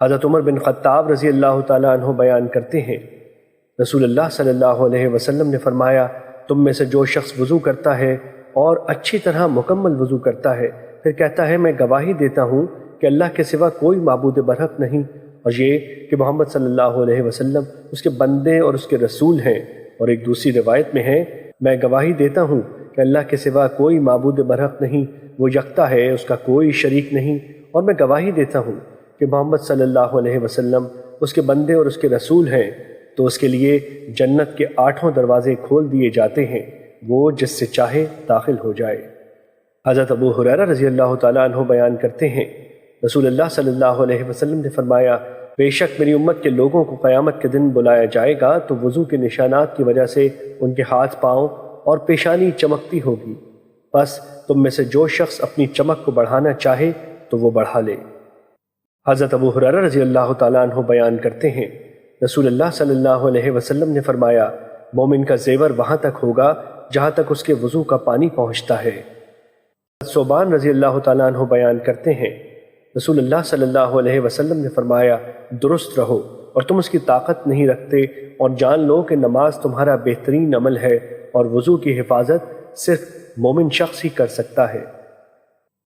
حضرت عمر بن خطاب رضی اللہ تعالیٰ عنہ بیان کرتے ہیں، رسول اللہ صلی اللہ علیہ وسلم نے فرمایا، تم میں سے جو شخص وضو کرتا ہے اور اچھی طرح مکمل وضو کرتا ہے، پھر کہتا ہے میں گواہی دیتا ہوں کہ اللہ کے سوا کوئی معبود برحق نہیں، اور یہ کہ محمد صلی اللہ علیہ وسلم اس کے بندے اور اس کے رسول ہیں، اور ایک دوسری روایت میں ہے، میں گواہی دیتا ہوں کہ اللہ کے سوا کوئی معبود برحق نہیں، وہ یکتا ہے، اس کا کوئی شریک نہیں، اور میں گواہی دیتا ہوں کہ محمد صلی اللہ علیہ وسلم اس کے بندے اور اس کے رسول ہیں، تو اس کے لیے جنت کے 8 دروازے کھول دیے جاتے ہیں، وہ جس سے چاہے داخل ہو جائے۔ حضرت ابو ہریرہ رضی اللہ تعالیٰ عنہ بیان کرتے ہیں، رسول اللہ صلی اللہ علیہ وسلم نے فرمایا، بے شک میری امت کے لوگوں کو قیامت کے دن بلایا جائے گا تو وضو کے نشانات کی وجہ سے ان کے ہاتھ پاؤں اور پیشانی چمکتی ہوگی، بس تم میں سے جو شخص اپنی چمک کو بڑھانا چاہے تو وہ بڑھا لے۔ حضرت ابو ہریرہ رضی اللہ تعالیٰ عنہ بیان کرتے ہیں، رسول اللہ صلی اللہ علیہ وسلم نے فرمایا، مومن کا زیور وہاں تک ہوگا جہاں تک اس کے وضو کا پانی پہنچتا ہے۔ ثوبان رضی اللہ تعالیٰ عنہ بیان کرتے ہیں، رسول اللہ صلی اللہ علیہ وسلم نے فرمایا، درست رہو اور تم اس کی طاقت نہیں رکھتے، اور جان لو کہ نماز تمہارا بہترین عمل ہے، اور وضو کی حفاظت صرف مومن شخص ہی کر سکتا ہے۔